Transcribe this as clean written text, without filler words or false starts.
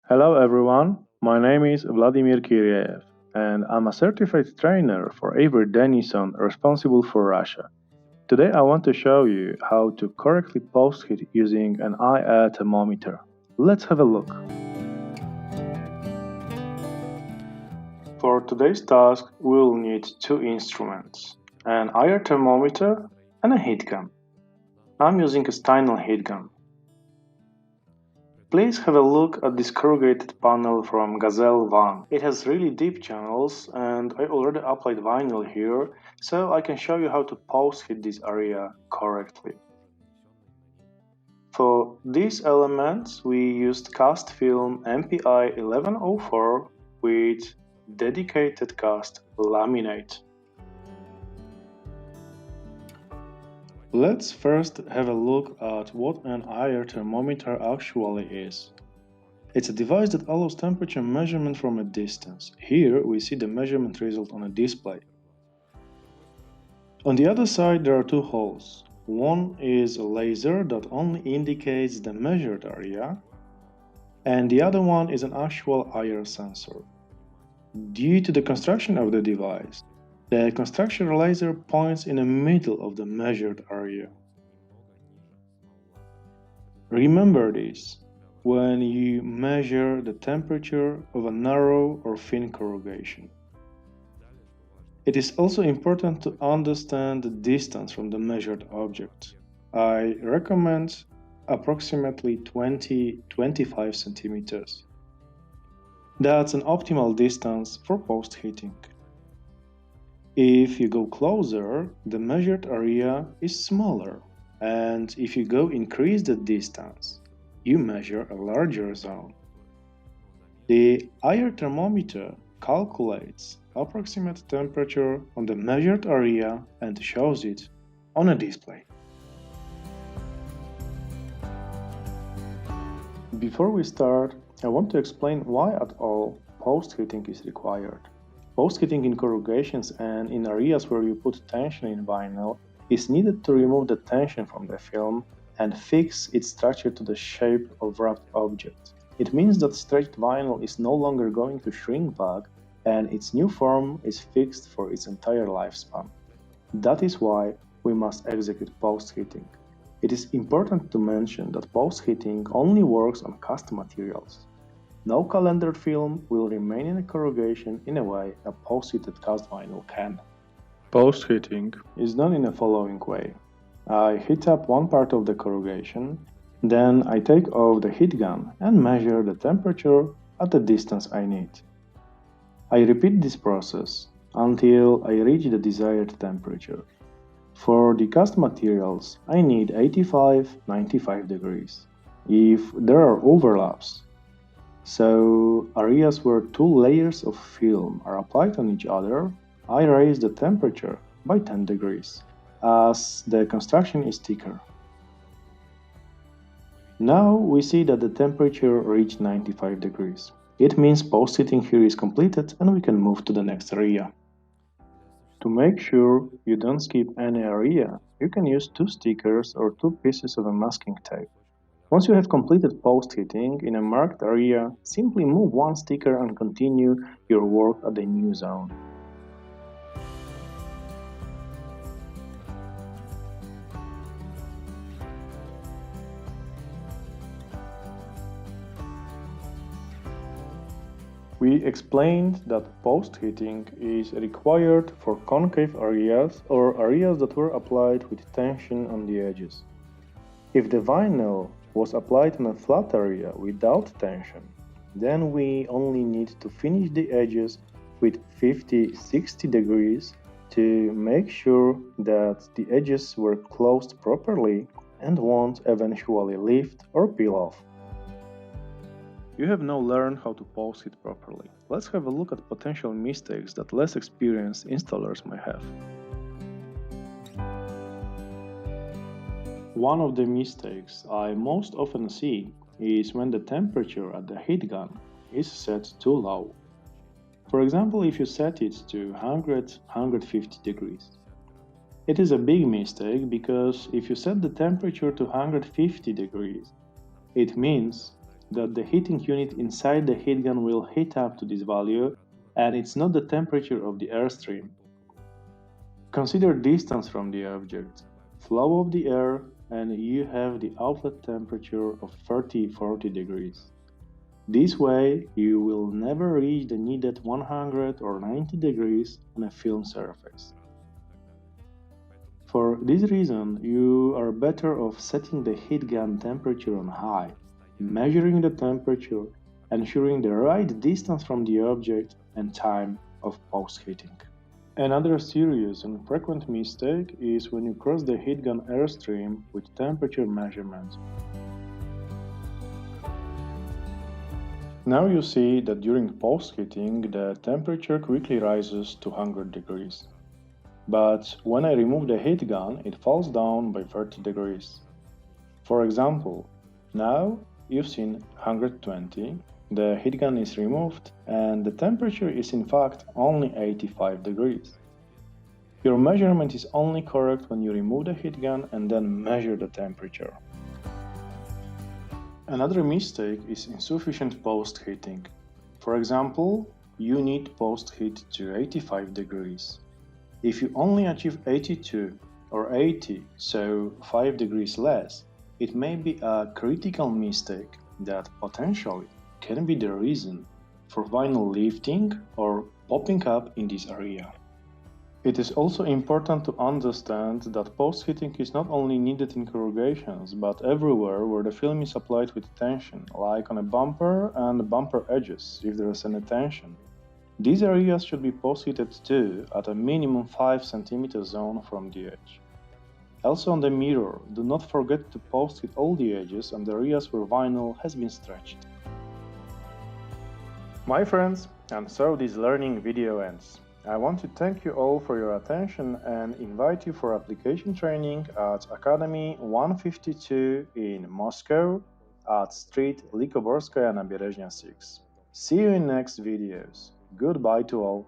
Hello everyone, my name is Vladimir Kiryev and I'm a certified trainer for Avery Dennison responsible for Russia. Today I want to show you how to correctly post heat using an IR thermometer. Let's have a look. For today's task we'll need two instruments, an IR thermometer and a heat gun. I'm using a Steinel heat gun. Please have a look at this corrugated panel from Gazelle 1. It has really deep channels and I already applied vinyl here, so I can show you how to post heat this area correctly. For these elements we used cast film MPI 1104 with dedicated cast laminate. Let's first have a look at what an IR thermometer actually is. It's a device that allows temperature measurement from a distance. Here we see the measurement result on a display. On the other side there are two holes. One is a laser that only indicates the measured area, and the other one is an actual IR sensor. Due to the construction of the device, the construction laser points in the middle of the measured area. Remember this when you measure the temperature of a narrow or thin corrugation. It is also important to understand the distance from the measured object. I recommend approximately 20-25 centimeters. That's an optimal distance for post heating. If you go closer, the measured area is smaller, and if you go increase the distance, you measure a larger zone. The IR thermometer calculates approximate temperature on the measured area and shows it on a display. Before we start, I want to explain why at all post heating is required. Post heating in corrugations and in areas where you put tension in vinyl is needed to remove the tension from the film and fix its structure to the shape of wrapped object. It means that stretched vinyl is no longer going to shrink back and its new form is fixed for its entire lifespan. That is why we must execute post heating. It is important to mention that post heating only works on cast materials. No calender film will remain in a corrugation in a way a post-heated cast vinyl can. Post-heating is done in the following way. I heat up one part of the corrugation, then I take off the heat gun and measure the temperature at the distance I need. I repeat this process until I reach the desired temperature. For the cast materials, I need 85-95 degrees. If there are overlaps, so areas where two layers of film are applied on each other, I raise the temperature by 10 degrees, as the construction is thicker. Now we see that the temperature reached 95 degrees. It means post-heating here is completed and we can move to the next area. To make sure you don't skip any area, you can use two stickers or two pieces of a masking tape. Once you have completed post heating in a marked area, simply move one sticker and continue your work at the new zone. We explained that post heating is required for concave areas or areas that were applied with tension on the edges. If the vinyl was applied on a flat area without tension, then we only need to finish the edges with 50-60 degrees to make sure that the edges were closed properly and won't eventually lift or peel off. You have now learned how to post heat properly. Let's have a look at potential mistakes that less experienced installers may have. One of the mistakes I most often see is when the temperature at the heat gun is set too low. For example, if you set it to 100-150 degrees. It is a big mistake because if you set the temperature to 150 degrees, it means that the heating unit inside the heat gun will heat up to this value, and it's not the temperature of the airstream. Consider distance from the object, flow of the air, and you have the outlet temperature of 30-40 degrees. This way, you will never reach the needed 100 or 90 degrees on a film surface. For this reason, you are better off setting the heat gun temperature on high, measuring the temperature, ensuring the right distance from the object and time of post-heating. Another serious and frequent mistake is when you cross the heat gun airstream with temperature measurements. Now you see that during post-heating the temperature quickly rises to 100 degrees. But when I remove the heat gun, it falls down by 30 degrees. For example, now you've seen 120, the heat gun is removed, and the temperature is in fact only 85 degrees. Your measurement is only correct when you remove the heat gun and then measure the temperature. Another mistake is insufficient post-heating. For example, you need post-heat to 85 degrees. If you only achieve 82 or 80, so 5 degrees less, it may be a critical mistake that potentially can be the reason for vinyl lifting or popping up in this area. It is also important to understand that post-heating is not only needed in corrugations, but everywhere where the film is applied with tension, like on a bumper and bumper edges if there is any tension. These areas should be post-heated too at a minimum 5 cm zone from the edge. Also on the mirror, do not forget to post-heat all the edges and the areas where vinyl has been stretched. My friends, and so this learning video ends. I want to thank you all for your attention and invite you for application training at Academy 152 in Moscow at Street Likoborskaya Naberezhnya 6. See you in next videos. Goodbye to all.